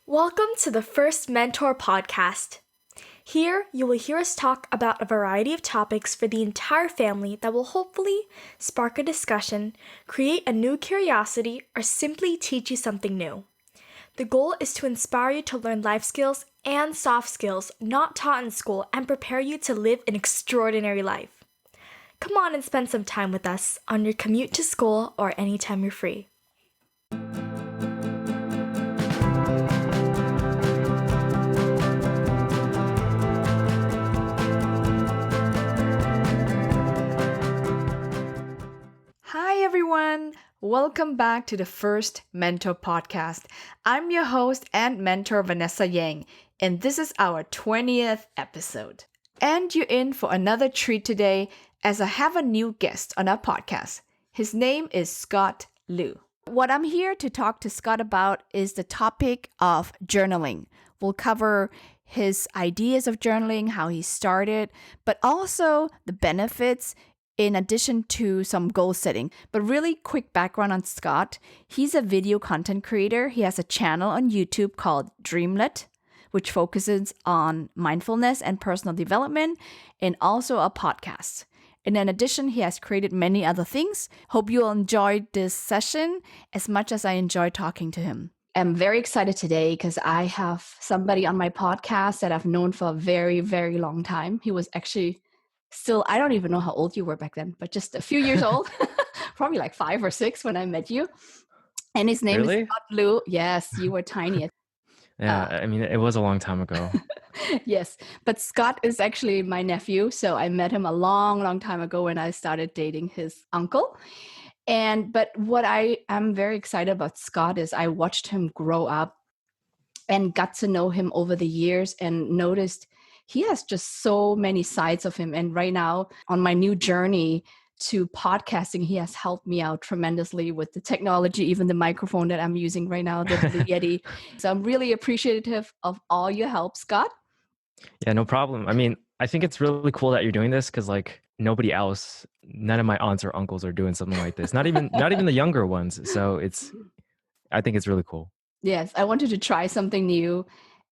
Welcome to the First Mentor Podcast. Here, you will hear us talk about a variety of topics for the entire family that will hopefully spark a discussion, create a new curiosity, or simply teach you something new. The goal is to inspire you to learn life skills and soft skills not taught in school and prepare you to live an extraordinary life. Come on and spend some time with us on your commute to school or anytime you're free. Hi everyone! Welcome back to the First Mentor Podcast. I'm your host and mentor Vanessa Yang, and this is our 20th episode. And you're in for another treat today as I have a new guest on our podcast. His name is Scott Lew. What I'm here to talk to Scott about is the topic of journaling. We'll cover his ideas of journaling, how he started, but also the benefits in addition to some goal setting. But really quick background on Scott. He's a video content creator. He has a channel on YouTube called Dreamlet, which focuses on mindfulness and personal development, and also a podcast. And in addition, he has created many other things. Hope you'll enjoy this session as much as I enjoy talking to him. I'm very excited today because I have somebody on my podcast that I've known for a very, very long time. He was actually still, I don't even know how old you were back then, but just a few years old, probably like 5 or 6 when I met you. And his name is Scott Lew. Yes, you were tiny. Yeah, it was a long time ago. Yes, but Scott is actually my nephew. So I met him a long, long time ago when I started dating his uncle. But what I am very excited about Scott is I watched him grow up and got to know him over the years and noticed he has just so many sides of him. And right now on my new journey to podcasting, he has helped me out tremendously with the technology, even the microphone that I'm using right now, the Blue Yeti. So I'm really appreciative of all your help, Scott. Yeah, no problem. I think it's really cool that you're doing this because nobody else, none of my aunts or uncles are doing something like this. Not even the younger ones. So I think it's really cool. Yes, I wanted to try something new.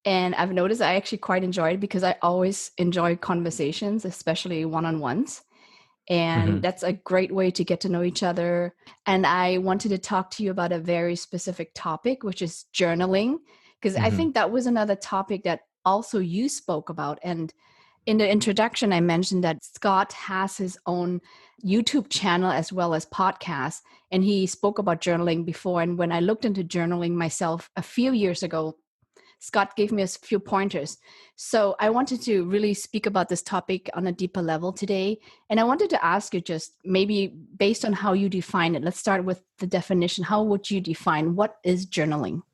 And I've noticed I actually quite enjoy it because I always enjoy conversations, especially one-on-ones. And that's a great way to get to know each other. And I wanted to talk to you about a very specific topic, which is journaling, because I think that was another topic that also you spoke about. And in the introduction, I mentioned that Scott has his own YouTube channel as well as podcast. And he spoke about journaling before. And when I looked into journaling myself a few years ago, Scott gave me a few pointers. So I wanted to really speak about this topic on a deeper level today. And I wanted to ask you just maybe based on how you define it. Let's start with the definition. How would you define what is journaling?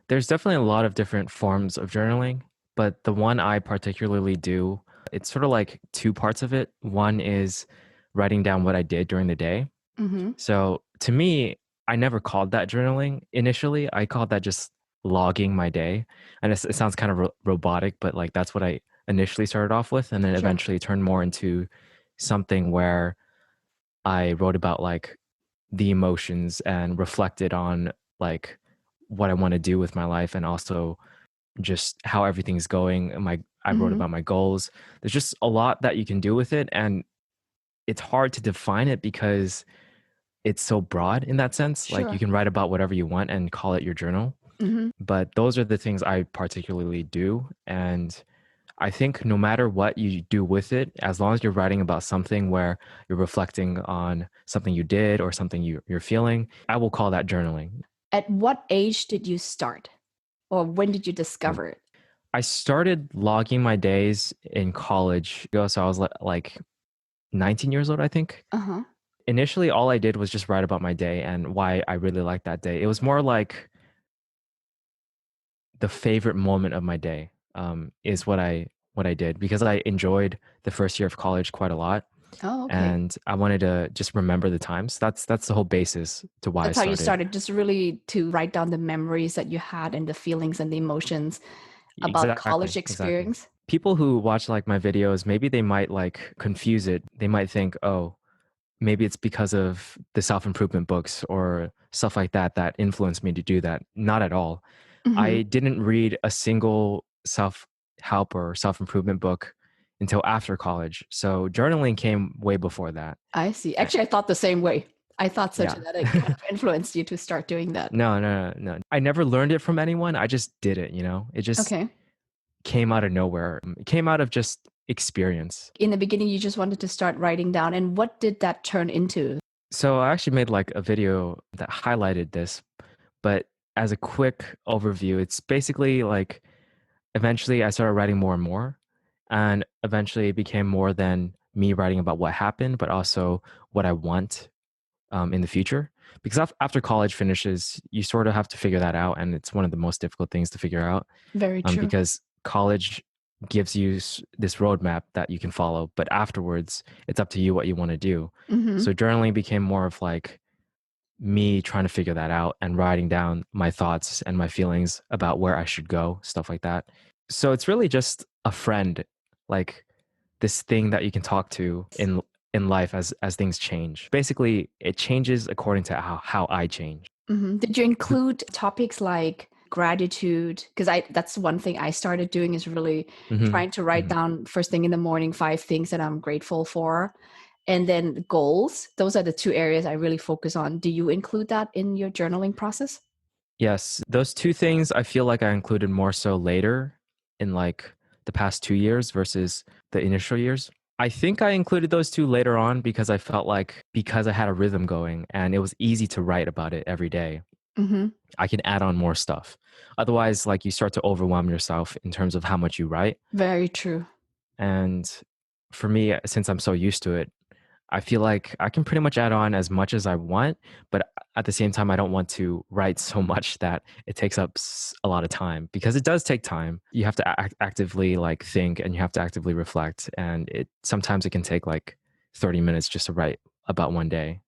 There's definitely a lot of different forms of journaling, but the one I particularly do, it's sort of like 2 parts of it. One is writing down what I did during the day. So to me, I never called that journaling initially. I called that just logging my day. And it sounds kind of robotic, but that's what I initially started off with. And then eventually turned more into something where I wrote about the emotions and reflected on what I want to do with my life and also just how everything's going. I wrote about my goals. There's just a lot that you can do with it. And it's hard to define it because it's so broad in that sense. You can write about whatever you want and call it your journal. But those are the things I particularly do. And I think no matter what you do with it, as long as you're writing about something where you're reflecting on something you did or something you're feeling, I will call that journaling. At what age did you start? Or when did you discover it? I started logging my days in college. So I was like 19 years old, I think. Initially, all I did was just write about my day and why I really liked that day. It was more like the favorite moment of my day is what I did because I enjoyed the first year of college quite a lot. Oh, okay. And I wanted to just remember the times. That's the whole basis to why That's how you started, just really to write down the memories that you had and the feelings and the emotions about college experience. Exactly. People who watch my videos, maybe they might confuse it. They might think, oh, maybe it's because of the self-improvement books or stuff like that influenced me to do that. Not at all. Mm-hmm. I didn't read a single self-help or self-improvement book until after college. So journaling came way before that. I see. Uh, Actually, I thought the same way. I thought so too, Yeah. that it kind of influenced you to start doing that. No. I never learned it from anyone. I just did it, you know? It just Okay. came out of nowhere. It came out of just experience. In the beginning, you just wanted to start writing down. And what did that turn into? So I actually made like a video that highlighted this, but as a quick overview, it's basically like eventually I started writing more and more, and eventually it became more than me writing about what happened, but also what I want in the future. Because after college finishes, you sort of have to figure that out, and it's one of the most difficult things to figure out Very true. because college gives you this roadmap that you can follow, but afterwards, it's up to you what you want to do. Mm-hmm. So journaling became more of like me trying to figure that out and writing down my thoughts and my feelings about where I should go, stuff like that. So it's really just a friend, like this thing that you can talk to in life as things change. Basically, it changes according to how I change. Mm-hmm. Did you include topics like gratitude? Because I that's one thing I started doing is really Hmm. trying to write Hmm. down first thing in the morning 5 things that I'm grateful for. And then goals. Those are the two areas I really focus on. Do you include that in your journaling process? Yes, those two things I feel like I included more so later in like the past 2 years versus the initial years. I think I included those two later on because I felt like because I had a rhythm going and it was easy to write about it every day, Mm-hmm. I can add on more stuff. Otherwise, like you start to overwhelm yourself in terms of how much you write. Very true. And for me, since I'm so used to it, I feel like I can pretty much add on as much as I want, but at the same time, I don't want to write so much that it takes up a lot of time because it does take time. You have to actively like think and you have to actively reflect, and it sometimes it can take like 30 minutes just to write about one day.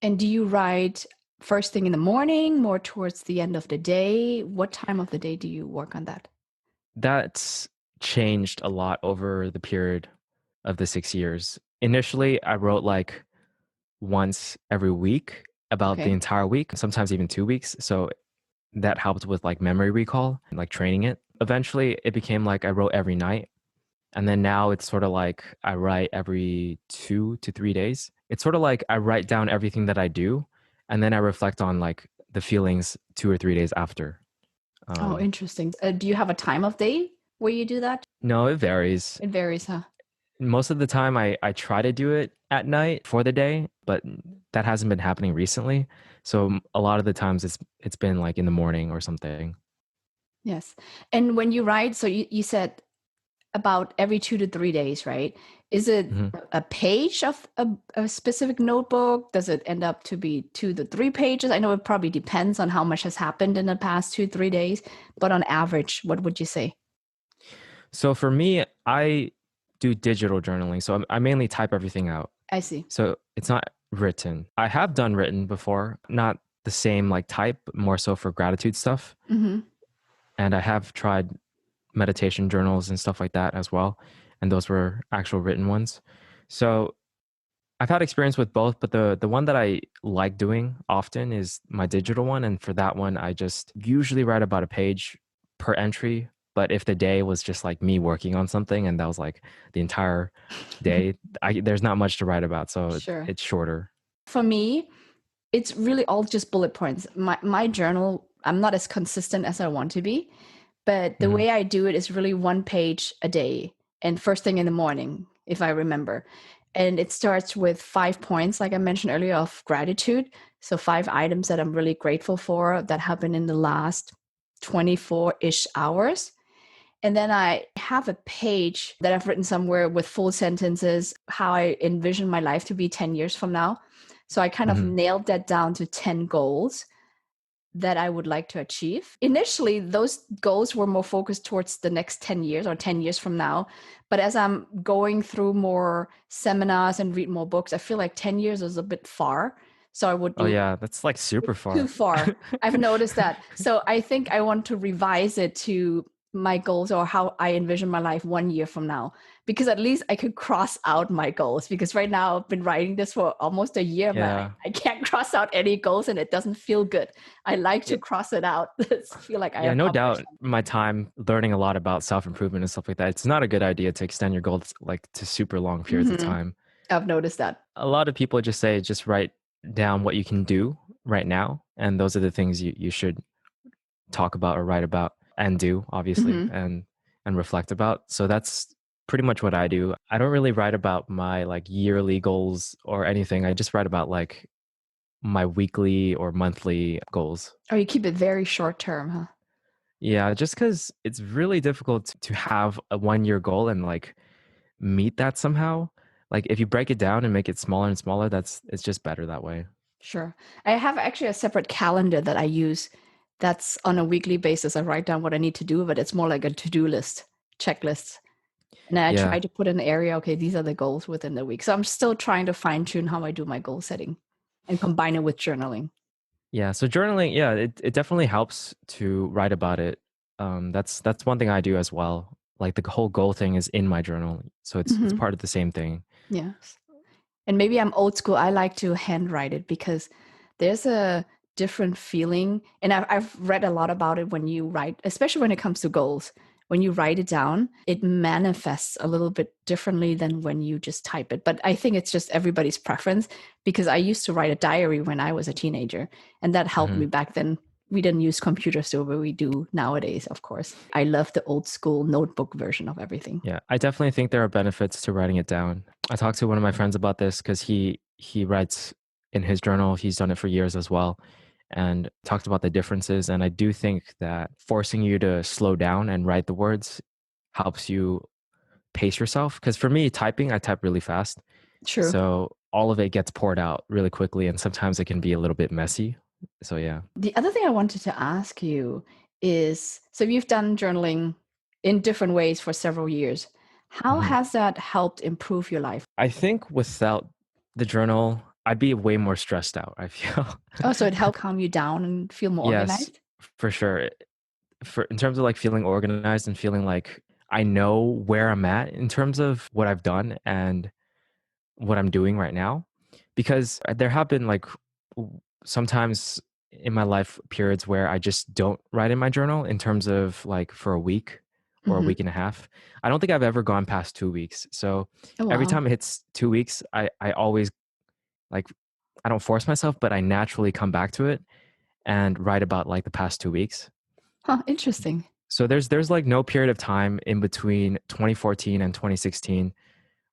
And do you write first thing in the morning, more towards the end of the day? What time of the day do you work on that? That's changed a lot over the period of the 6 years. Initially, I wrote like once every week about the Okay. entire week, sometimes even 2 weeks. So that helped with like memory recall and like training it. Eventually, it became like I wrote every night. And then now it's sort of like I write every 2 to 3 days. It's sort of like I write down everything that I do and then I reflect on like the feelings 2 or 3 days after. Oh, Um, interesting. Do you have a time of day where you do that? no, it varies. It varies, huh? Most of the time, I try to do it at night for the day, but that hasn't been happening recently. So a lot of the times it's been like in the morning or something. Yes. And when you write, so you said about every 2 to 3 days, right? Is it Mhm. a page of a specific notebook? Does it end up to be 2 to 3 pages? I know it probably depends on how much has happened in the past 2, 3 days, but on average, what would you say? So for me, I do digital journaling. So I mainly type everything out. I see. So it's not written. I have done written before, not the same like type, but more so for gratitude stuff. Mm-hmm. And I have tried meditation journals and stuff like that as well. And those were actual written ones. So I've had experience with both, but the one that I like doing often is my digital one. And for that one, I just usually write about a page per entry. But if the day was just like me working on something and that was like the entire day, there's not much to write about. So Sure. it's shorter. For me, it's really all just bullet points. My journal, I'm not as consistent as I want to be, but the Hmm. way I do it is really one page a day and first thing in the morning, if I remember. And it starts with 5 points, like I mentioned earlier, of gratitude. So 5 items that I'm really grateful for that happened in the last 24-ish hours. And then I have a page that I've written somewhere with full sentences, how I envision my life to be 10 years from now. So I kind of Hmm. nailed that down to 10 goals that I would like to achieve. Initially, those goals were more focused towards the next 10 years or 10 years from now. But as I'm going through more seminars and read more books, I feel like 10 years is a bit far. So I would Oh do yeah, that's like super too far. far. I've noticed that. So I think I want to revise it to my goals or how I envision my life 1 year from now, because at least I could cross out my goals. Because right now I've been writing this for almost a year, but Yeah. I can't cross out any goals and it doesn't feel good. I like to Yeah. cross it out. Feel like I Yeah, no accomplished doubt. My time learning a lot about self-improvement and stuff like that. It's not a good idea to extend your goals like to super long periods of something. time. I've noticed that. A lot of people just say just write down what you can do right now, and those are the things you should talk about or write about and do, obviously, Hmm. and reflect about. So that's pretty much what I do. I don't really write about my like yearly goals or anything. I just write about like my weekly or monthly goals. Oh, you keep it very short term, huh? Yeah, just because it's really difficult to have a 1 year goal and like meet that somehow. Like if you break it down and make it smaller and smaller, it's just better that way. Sure. I have actually a separate calendar that I use that's on a weekly basis. I write down what I need to do, but it's more like a to-do list, checklist. And I Yeah. try to put in an area, okay, these are the goals within the week. So I'm still trying to fine tune how I do my goal setting and combine it with journaling. Yeah. So journaling, yeah, it definitely helps to write about it. That's one thing I do as well. Like the whole goal thing is in my journal. So it's Hmm. part of the same thing. Yes. And maybe I'm old school. I like to handwrite it because there's a different feeling. And I've read a lot about it when you write, especially when it comes to goals. When you write it down, it manifests a little bit differently than when you just type it. But I think it's just everybody's preference because I used to write a diary when I was a teenager, and that helped Hmm. me back then. We didn't use computers the way we do nowadays, of course. I love the old school notebook version of everything. Yeah, I definitely think there are benefits to writing it down. I talked to one of my friends about this because he writes in his journal. He's done it for years as well, and talked about the differences. And I do think that forcing you to slow down and write the words helps you pace yourself. Because for me, typing, I type really fast, True. so all of it gets poured out really quickly, and sometimes it can be a little bit messy. So yeah. The other thing I wanted to ask you is, so you've done journaling in different ways for several years. How Mhm. has that helped improve your life? I think without the journal, I'd be way more stressed out, I feel. Oh, so it helped calm you down and feel more Yes, organized? for sure. For in terms of like feeling organized and feeling like I know where I'm at in terms of what I've done and what I'm doing right now. Because there have been like sometimes in my life periods where I just don't write in my journal in terms of like for a week or a Hmm. week and a half. I don't think I've ever gone past 2 weeks. So Oh, every wow. time it hits 2 weeks, I always like I don't force myself, but I naturally come back to it and write about like the past 2 weeks. Huh, interesting. So there's like no period of time in between 2014 and 2016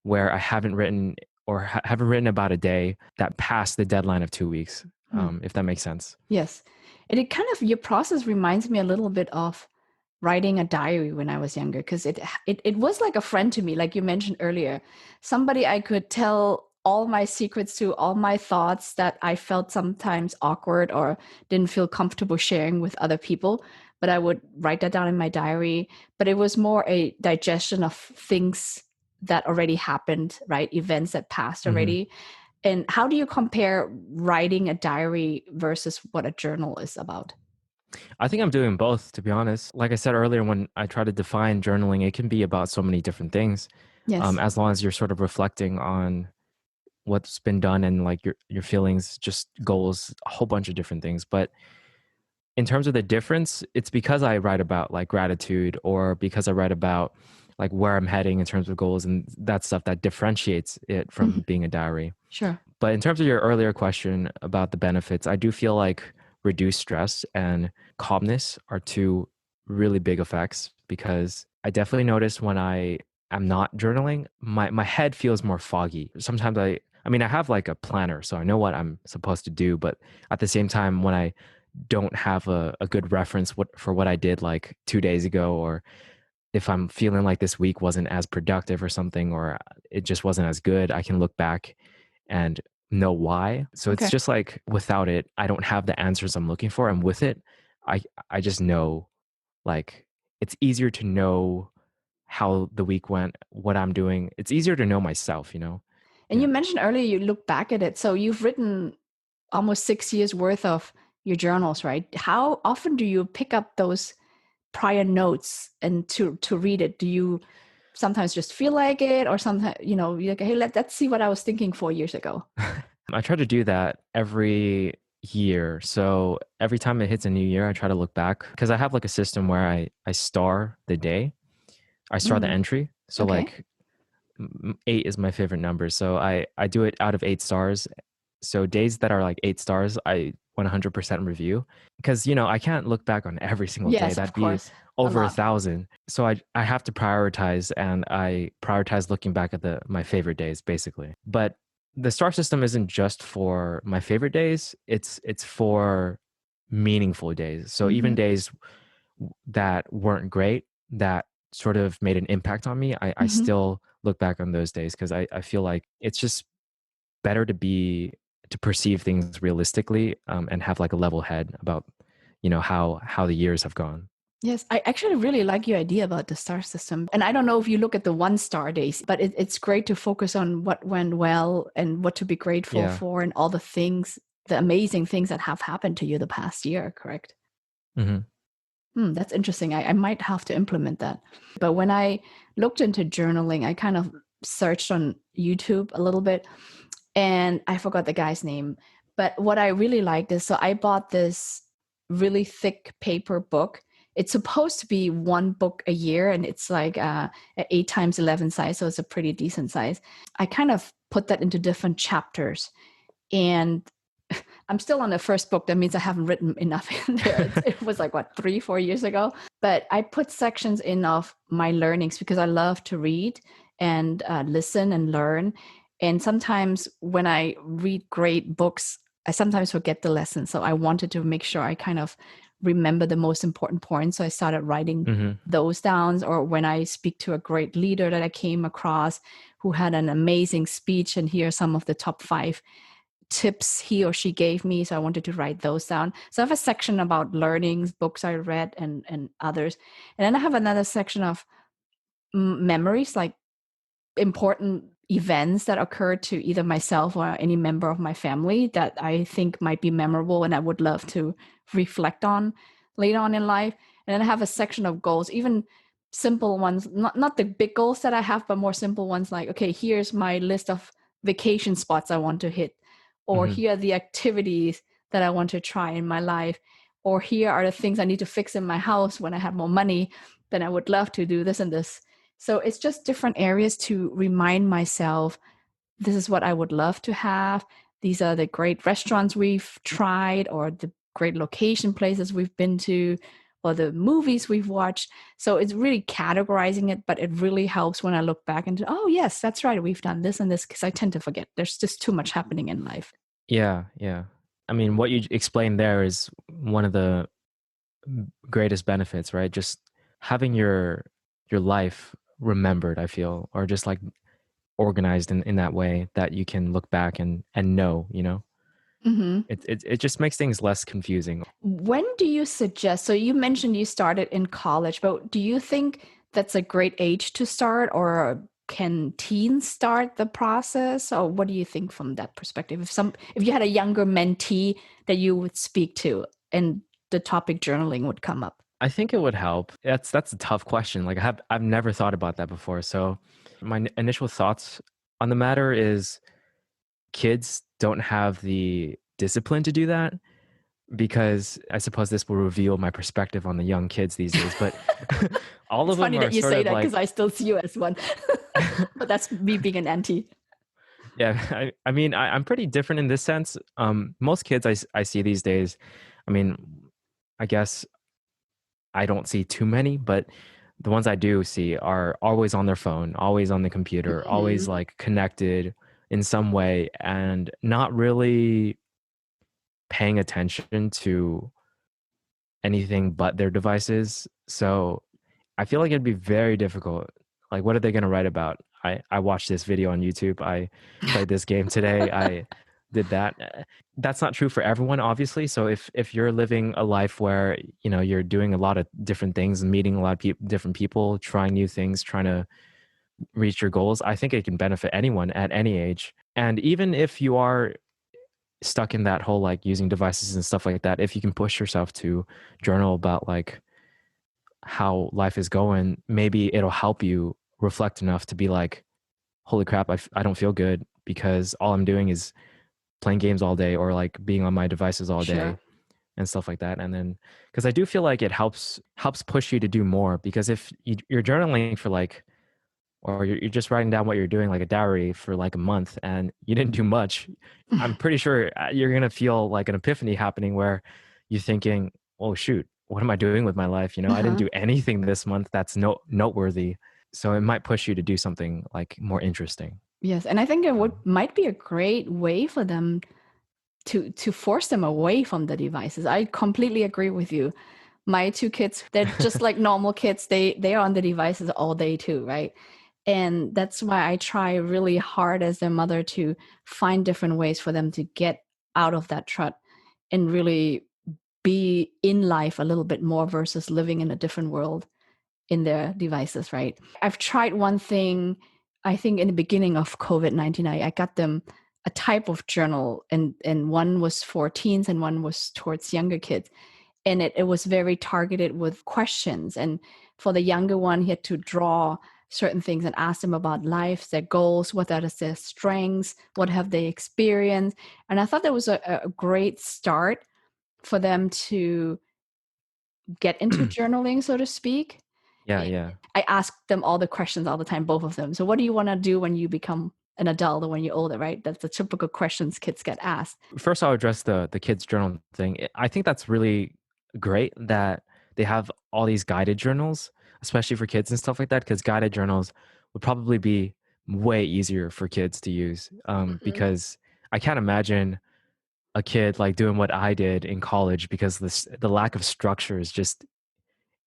where I haven't written or haven't written about a day that passed the deadline of 2 weeks, Hmm. if that makes sense. Yes. And it kind of, your process reminds me a little bit of writing a diary when I was younger, because it was like a friend to me, like you mentioned earlier, somebody I could tell all my secrets to, all my thoughts that I felt sometimes awkward or didn't feel comfortable sharing with other people. But I would write that down in my diary. But it was more a digestion of things that already happened, right? Events that passed Hmm. already. And how do you compare writing a diary versus what a journal is about? I think I'm doing both, to be honest. Like I said earlier, when I try to define journaling, it can be about so many different things, Yes. as long as you're sort of reflecting on what's been done and like your feelings, just goals, a whole bunch of different things. But in terms of the difference, it's because I write about like gratitude or because I write about like where I'm heading in terms of goals and that stuff that differentiates it from Mhm. being a diary. Sure. But in terms of your earlier question about the benefits, I do feel like reduced stress and calmness are two really big effects because I definitely notice when I am not journaling, my head feels more foggy. Sometimes I mean I have like a planner, so I know what I'm supposed to do, but at the same time when I don't have a good reference for what I did like 2 days ago, or if I'm feeling like this week wasn't as productive or something, or it just wasn't as good, I can look back and know why. So it's Okay. just like without it, I don't have the answers I'm looking for. And with it, I I just know like it's easier to know how the week went, what I'm doing. It's easier to know myself, you know? And Yeah. you mentioned earlier you look back at it. So you've written almost 6 years worth of your journals, right? How often do you pick up those prior notes and to read it? Do you sometimes just feel like it, or sometimes, you're like, hey, let's see what I was thinking 4 years ago? I try to do that every year. So every time it hits a new year, I try to look back because I have like a system where I star the day. I star the entry. So Okay. like 8 is my favorite number. So I do it out of 8 stars. So days that are like 8 stars, I 100% review because I can't look back on every single day. Yes, of That'd be course. A over a lot. thousand. So I have to prioritize, and I prioritize looking back at my favorite days basically. But the star system isn't just for my favorite days. It's for meaningful days. So even days that weren't great, that sort of made an impact on me, I still look back on those days because I feel like it's just better to perceive things realistically, and have like a level head about how the years have gone. Yes, I actually really like your idea about the star system. And I don't know if you look at the 1 star days, but it's great to focus on what went well and what to be grateful Yeah. for and all the things, the amazing things that have happened to you the past year, correct? Hmm. That's interesting. I might have to implement that. But when I looked into journaling, I kind of searched on YouTube a little bit, and I forgot the guy's name. But what I really liked is, so I bought this really thick paper book. It's supposed to be one book a year, and it's like a 8x11 size, so it's a pretty decent size. I kind of put that into different chapters, and I'm still on the first book. That means I haven't written enough in there. It was like, what, 3-4 years ago? But I put sections in of my learnings because I love to read and listen and learn. And sometimes when I read great books, I sometimes forget the lesson. So I wanted to make sure I kind of remember the most important points. So I started writing Hmm. those down. Or when I speak to a great leader that I came across who had an amazing speech, and here are some of the top 5 tips he or she gave me. So I wanted to write those down. So I have a section about learnings, books I read, and others. And then I have another section of memories, like important events that occurred to either myself or any member of my family that I think might be memorable and I would love to reflect on later on in life. And then I have a section of goals, even simple ones, not the big goals that I have, but more simple ones like, okay, here's my list of vacation spots I want to hit, or Hmm. here are the activities that I want to try in my life, or here are the things I need to fix in my house when I have more money, then I would love to do this and this. So it's just different areas to remind myself, this is what I would love to have. These are the great restaurants we've tried, or the great location places we've been to, or the movies we've watched. So it's really categorizing it, but it really helps when I look back and, oh, yes, that's right. We've done this and this, because I tend to forget. There's just too much happening in life. Yeah, yeah. I mean, what you explained there is one of the greatest benefits, right? Just having your life remembered, I feel, or just like organized in that way that you can look back and know. Mm-hmm. It just makes things less confusing. When do you suggest? So you mentioned you started in college, but do you think that's a great age to start, or can teens start the process? Or what do you think from that perspective? If you had a younger mentee that you would speak to and the topic journaling would come up. I think it would help. That's a tough question. Like I've never thought about that before. So my initial thoughts on the matter is kids don't have the discipline to do that, because I suppose this will reveal my perspective on the young kids these days. But all It's of them funny are that you sort say of that because like, I still see you as one, but that's me being an auntie. yeah. I mean, I'm pretty different in this sense. Most kids I see these days, I mean, I guess I don't see too many, but the ones I do see are always on their phone, always on the computer, always Mhm. like connected in some way, and not really paying attention to anything but their devices. So I feel like it'd be very difficult. Like, what are they going to write about? I watched this video on YouTube. I played this game today. I did that. That's not true for everyone, obviously. So if you're living a life where you're doing a lot of different things and meeting a lot of different people, trying new things, trying to reach your goals, I think it can benefit anyone at any age. And even if you are stuck in that whole like using devices and stuff like that, if you can push yourself to journal about like how life is going, maybe it'll help you reflect enough to be like, holy crap, I don't feel good because all I'm doing is playing games all day or like being on my devices all Sure. day and stuff like that. And then, because I do feel like it helps push you to do more, because if you're journaling for like, or you're just writing down what you're doing like a diary for like a month and you didn't do much, I'm pretty sure you're going to feel like an epiphany happening where you're thinking, oh shoot, what am I doing with my life? I didn't Uh-huh. do anything this month that's noteworthy. So it might push you to do something like more interesting. Yes, and I think it might be a great way for them to force them away from the devices. I completely agree with you. My two kids, they're just like normal kids. They are on the devices all day too, right? And that's why I try really hard as their mother to find different ways for them to get out of that rut and really be in life a little bit more versus living in a different world in their devices, right? I've tried one thing, I think in the beginning of COVID-19, I got them a type of journal, and one was for teens and one was towards younger kids. And it was very targeted with questions. And for the younger one, he had to draw certain things and ask them about life, their goals, what are their strengths, what have they experienced. And I thought that was a great start for them to get into journaling, so to speak. Yeah, yeah. I ask them all the questions all the time, both of them. So, what do you want to do when you become an adult or when you're older, right? That's the typical questions kids get asked. First, I'll address the kids journal thing. I think that's really great that they have all these guided journals, especially for kids and stuff like that, because guided journals would probably be way easier for kids to use. Mhm. Because I can't imagine a kid like doing what I did in college, because the lack of structure is just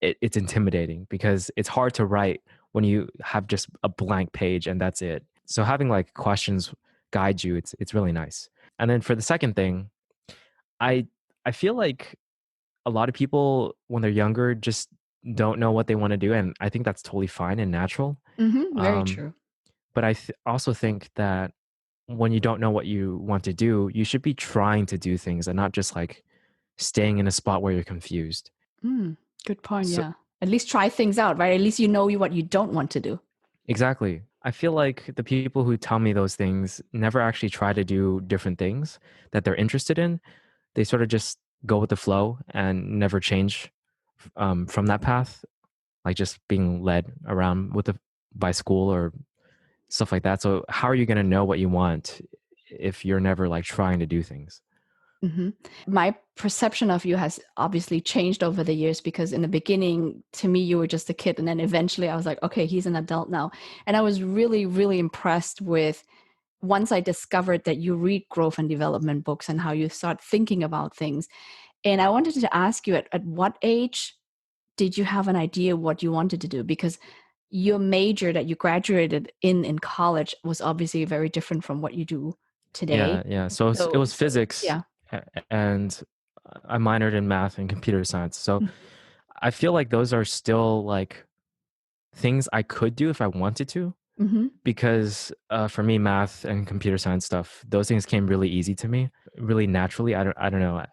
it's intimidating, because it's hard to write when you have just a blank page and that's it. So having like questions guide you, it's really nice. And then for the second thing, I I feel like a lot of people when they're younger just don't know what they want to do, and I think that's totally fine and natural. Very Um, true. but I also think that when you don't know what you want to do, you should be trying to do things and not just like staying in a spot where you're confused. Mm, good point. So Yeah. At least try things out, right? At least you know what you don't want to do. exactly. I feel like the people who tell me those things never actually try to do different things that they're interested in. They sort of just go with the flow and never change from that path, like just being led around by school or stuff like that. So how are you going to know what you want if you're never like trying to do things? Hmm. My perception of you has obviously changed over the years because in the beginning, to me, you were just a kid. And then eventually I was like, okay, he's an adult now. And I was really, really impressed with once I discovered that you read growth and development books and how you start thinking about things. And I wanted to ask you at what age did you have an idea what you wanted to do? Because your major that you graduated in college was obviously very different from what you do today. Yeah, yeah. So it So, was physics, yeah. and I minored in math and computer science. So Mm-hmm. I feel like those are still like things I could do if I wanted to, Mm-hmm. because for me, math and computer science stuff, those things came really easy to me, really naturally. I don't know.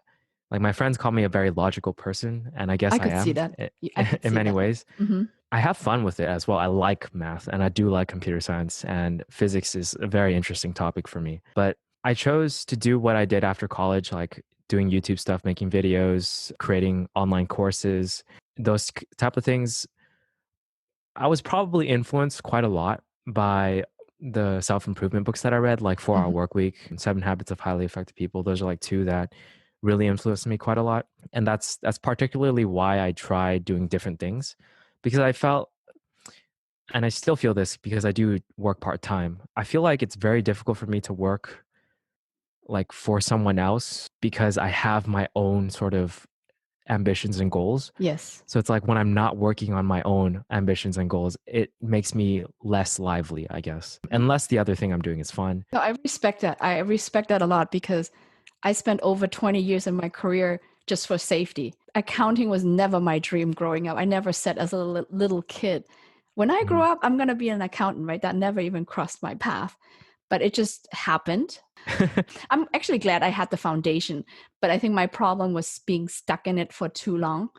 Like my friends call me a very logical person, and I I guess I could see am that. I could in see many that. ways. Mm-hmm. I have fun with it as well. I like math and I do like computer science, and physics is a very interesting topic for me. But I chose to do what I did after college, like doing YouTube stuff, making videos, creating online courses, those type of things. I was probably influenced quite a lot by the self-improvement books that I read, like 4 Hour Mm-hmm. Work Week and 7 Habits of Highly Effective People. Those are like two that really influenced me quite a lot. And that's particularly why I tried doing different things, because I felt, and I still feel this because I do work part-time. I feel like it's very difficult for me to work like for someone else because I have my own sort of ambitions and goals. Yes. So it's like when I'm not working on my own ambitions and goals, it makes me less lively, I guess. Unless the other thing I'm doing is fun. No, I respect that. I respect that a lot because I spent over 20 years in my career just for safety. Accounting was never my dream growing up. I never said as a little kid, when I grow Mhm. up, I'm going to be an accountant, right? That never even crossed my path, but it just happened. I'm actually glad I had the foundation, but I think my problem was being stuck in it for too long.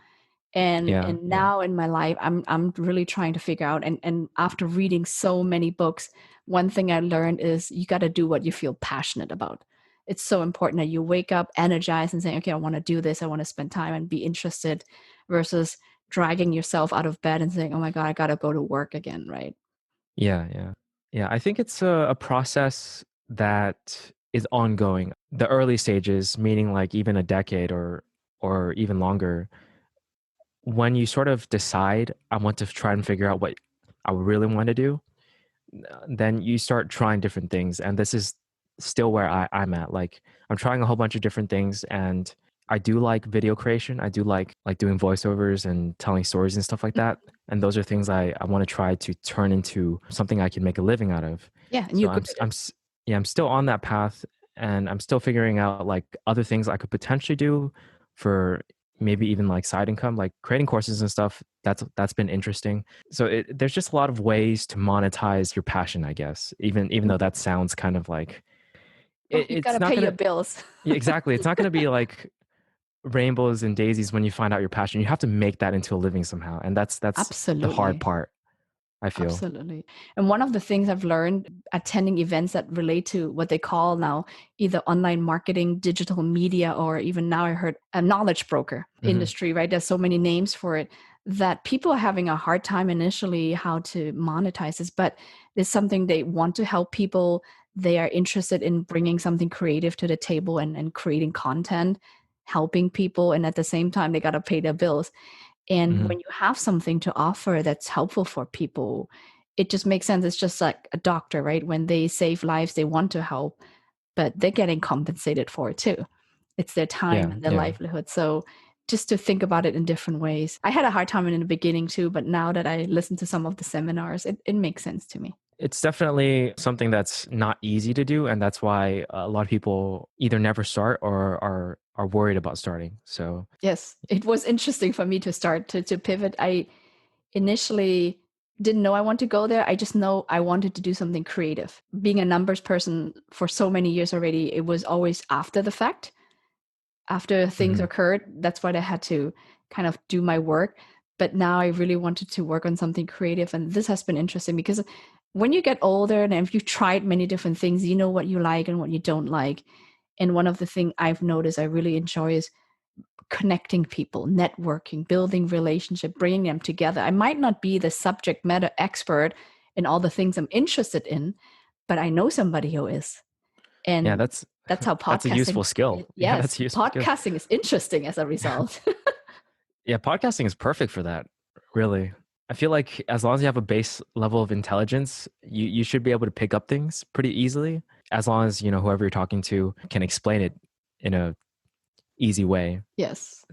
And Yeah, and yeah. now in my life, I'm really trying to figure out. And after reading so many books, one thing I learned is you got to do what you feel passionate about. It's so important that you wake up energized and saying, okay, I want to do this. I want to spend time and be interested, versus dragging yourself out of bed and saying, oh my God, I got to go to work again, right? Yeah, yeah. Yeah, I think it's a process that is ongoing. The early stages, meaning like even a decade or even longer, when you sort of decide I want to try and figure out what I really want to do, then you start trying different things. And this is still where I'm at. Like I'm trying a whole bunch of different things, and I do like video creation. I do like doing voiceovers and telling stories and stuff like that. And those are things I want to try to turn into something I can make a living out of. Yeah, and So you're good at it. yeah, I'm still on that path, and I'm still figuring out like other things I could potentially do for maybe even like side income, like creating courses and stuff. That's been interesting. So there's just a lot of ways to monetize your passion, I guess. Even though that sounds kind of like Well, you got it's to not pay your gonna. bills. Yeah, exactly. It's not gonna be like rainbows and daisies when you find out your passion. You have to make that into a living somehow, and that's the hard Absolutely. part, I feel. Absolutely. And one of the things I've learned attending events that relate to what they call now either online marketing, digital media, or even now I heard a knowledge broker Hmm. industry, right? There's so many names for it, that people are having a hard time initially how to monetize this, but it's something they want to help people. They are interested in bringing something creative to the table, and creating content, helping people. And at the same time, they got to pay their bills. And Hmm. when you have something to offer that's helpful for people, it just makes sense. It's just like a doctor, right? When they save lives, they want to help, but they're getting compensated for it too. It's their time Yeah, and their yeah. livelihood. So just to think about it in different ways. I had a hard time in the beginning too, but now that I listen to some of the seminars, it makes sense to me. It's definitely something that's not easy to do, and that's why a lot of people either never start or are worried about starting. So Yes, it was interesting for me to start to pivot. I initially didn't know I want to go there. I just know I wanted to do something creative. Being a numbers person for so many years already, it was always after the fact, after things mhm. occurred. That's why I had to kind of do my work. But now I really wanted to work on something creative. And this has been interesting because when you get older and if you've tried many different things, you know what you like and what you don't like. And one of the things I've noticed I really enjoy is connecting people, networking, building relationship, bringing them together. I might not be the subject matter expert in all the things I'm interested in, but I know somebody who is. Yeah, And that's that's how that's a podcasting, useful skill. Yeah, yes, that's a useful skill. podcasting is interesting as a result. Yeah, podcasting is perfect for that, really. I feel like as long as you have a base level of intelligence, you should be able to pick up things pretty easily, as long as, whoever you're talking to can explain it in a easy way. Yes.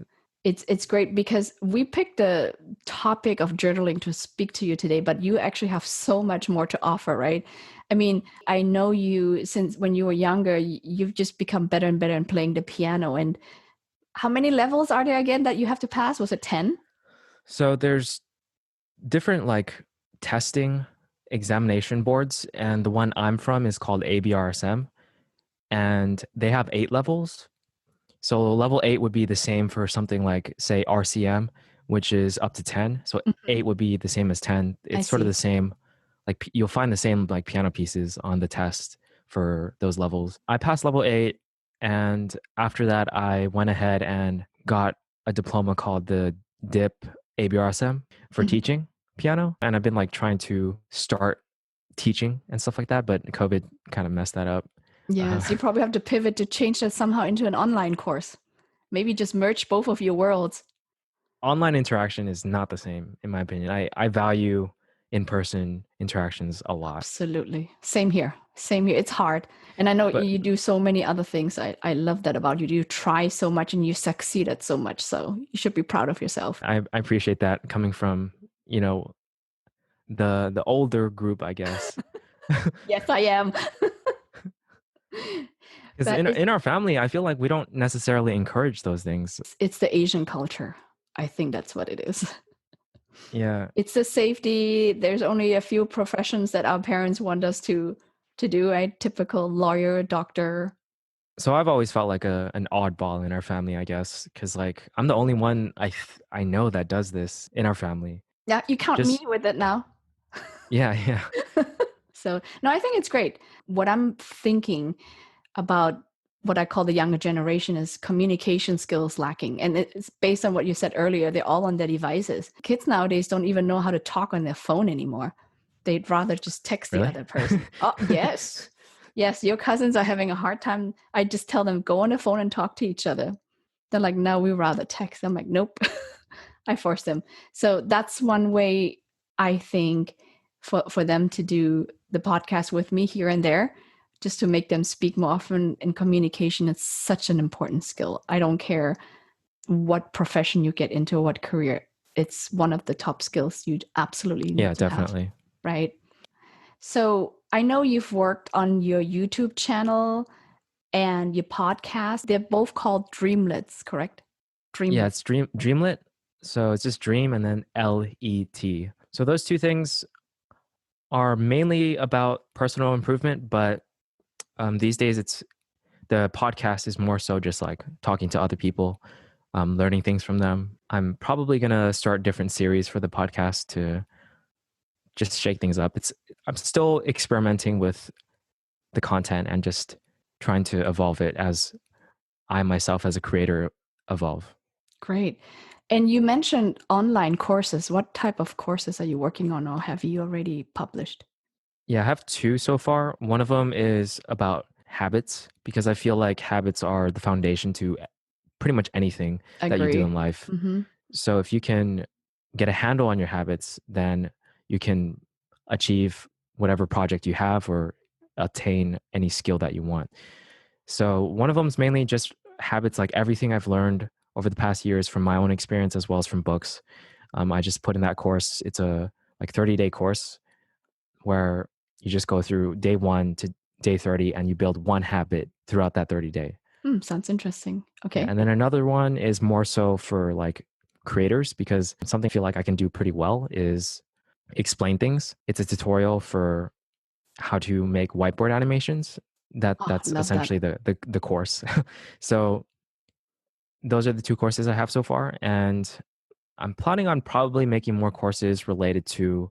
It's great because we picked the topic of journaling to speak to you today, but you actually have so much more to offer, right? I mean, I know you since when you were younger, you've just become better and better in playing the piano. And how many levels are there again that you have to pass? Was it 10? So there's different like testing examination boards, and the one I'm from is called ABRSM, and they have 8 levels. So level 8 would be the same for something like, say, RCM, which is up to 10. So Mhm. 8 would be the same as 10. I It's sort of see. the same. Like you'll find the same like piano pieces on the test for those levels. I passed level 8, and after that, I went ahead and got a diploma called the DIP ABRSM for Mhm. teaching piano. And I've been like trying to start teaching and stuff like that, but COVID kind of messed that up. Uh, Yes, you probably have to pivot to change that somehow into an online course. Maybe just merge both of your worlds. Online interaction is not the same, in my opinion. I value in-person interactions a lot. Absolutely. Same here. Same here. It's hard. And I know But you do so many other things. I love that about you. You try so much and you succeed at so much. So you should be proud of yourself. I appreciate that coming from, the older group, I guess. Yes, I am. Because But in our family, I feel like we don't necessarily encourage those things. it's the Asian culture. I think that's what it is. Yeah. It's the safety. There's only a few professions that our parents want us to do, right? Typical lawyer, doctor. So I've always felt like an oddball in our family, I guess, because like I'm the only one I know that does this in our family. Yeah, you count me Just with it now. yeah, yeah, So, no, I think it's great. What I'm thinking about what I call the younger generation is communication skills lacking. And it's based on what you said earlier. They're all on their devices. Kids nowadays don't even know how to talk on their phone anymore. They'd rather just text the really. other person. Oh, yes. Yes, your cousins are having a hard time. I just tell them, go on the phone and talk to each other. They're like, no, we rather text. I'm like, nope. I force them. So that's one way I think for them to do the podcast with me here and there, just to make them speak more often. In communication, it's such an important skill. I don't care what profession you get into, what career. It's one of the top skills you absolutely Yeah, need to have, definitely. right? So I know you've worked on your YouTube channel and your podcast. They're both called Dreamlets, correct? Yeah, Dreamlet. it's Dreamlet. So it's just dream and then LET. So those two things are mainly about personal improvement, but these days it's the podcast is more so just like talking to other people, learning things from them. I'm probably gonna start different series for the podcast to just shake things up. I'm still experimenting with the content and just trying to evolve it as I myself as a creator evolve. Great. And you mentioned online courses. What type of courses are you working on or have you already published? Yeah, I have two so far. One of them is about habits because I feel like habits are the foundation to pretty much anything that you do Agree. in life. Mm-hmm. So if you can get a handle on your habits, then you can achieve whatever project you have or attain any skill that you want. So one of them is mainly just habits, like everything I've learned over the past years from my own experience as well as from books. I just put in that course. It's a like 30-day course where you just go through day 1 to day 30 and you build one habit throughout that 30-day. Sounds interesting. Yeah, Okay. and then another one is more so for like creators because something I feel like I can do pretty well is explain things. It's a tutorial for how to make whiteboard animations. Oh, That's love that. essentially the course. So those are the two courses I have so far, and I'm planning on probably making more courses related to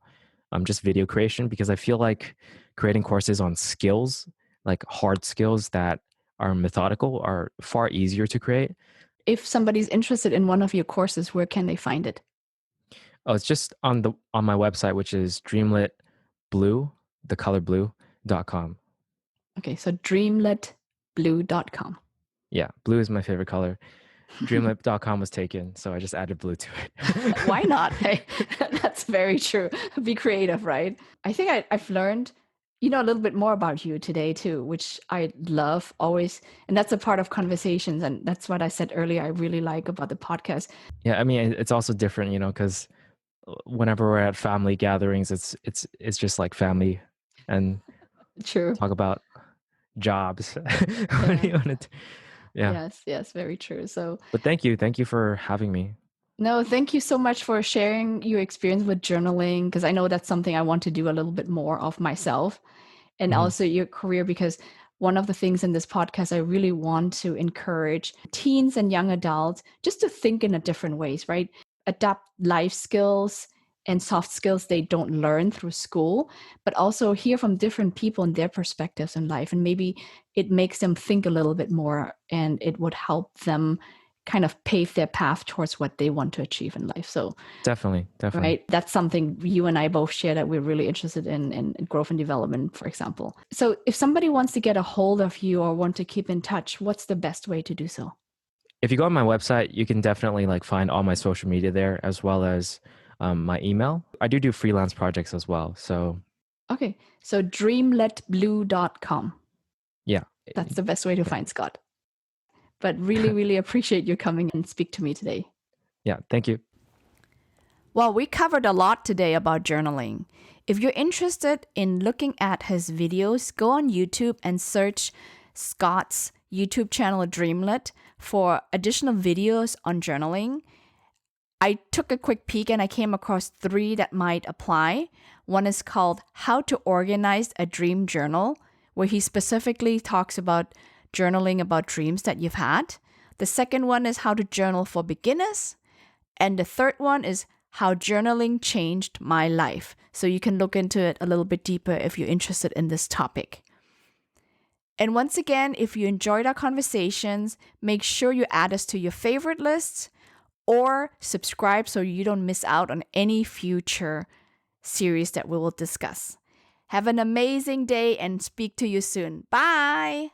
just video creation because I feel like creating courses on skills, like hard skills that are methodical, are far easier to create. If somebody's interested in one of your courses, where can they find it? Oh, it's just on my website, which is Dreamlet Blue, the color blue.com. Okay, so dreamletblue.com. Yeah, blue is my favorite color. Dreamlet.com was taken, so I just added blue to it. Why not? Hey, that's very true. Be creative, right? I think I've learned, a little bit more about you today too, which I love always. And that's a part of conversations. And that's what I said earlier, I really like about the podcast. Yeah, I mean it's also different, because whenever we're at family gatherings, it's just like family and True. talk about jobs. What Yeah. do you want to Yeah. Yes, very true. So, But thank you for having me. no, thank you so much for sharing your experience with journaling, because I know that's something I want to do a little bit more of myself, and Mhm. also your career, because one of the things in this podcast, I really want to encourage teens and young adults just to think in a different ways, right? Adapt life skills and soft skills they don't learn through school, but also hear from different people and their perspectives in life. And maybe it makes them think a little bit more and it would help them kind of pave their path towards what they want to achieve in life. So, Definitely. right, that's something you and I both share, that we're really interested in growth and development, for example. So if somebody wants to get a hold of you or want to keep in touch, what's the best way to do so? If you go on my website, you can definitely like find all my social media there as well as my email. I do freelance projects as well. So Okay, so dreamletblue.com. yeah. That's the best way to Yeah. find Scott. But really, really appreciate you coming and speak to me today. Yeah. Thank you. Well, we covered a lot today about journaling. If you're interested in looking at his videos, go on YouTube and search Scott's YouTube channel, Dreamlet, for additional videos on journaling. I took a quick peek and I came across 3 that might apply. One is called How to Organize a Dream Journal, where he specifically talks about journaling about dreams that you've had. The second one is how to journal for beginners. And the third one is how journaling changed my life. So you can look into it a little bit deeper if you're interested in this topic. And once again, if you enjoyed our conversations, make sure you add us to your favorite lists or subscribe so you don't miss out on any future series that we will discuss. Have an amazing day and speak to you soon. Bye!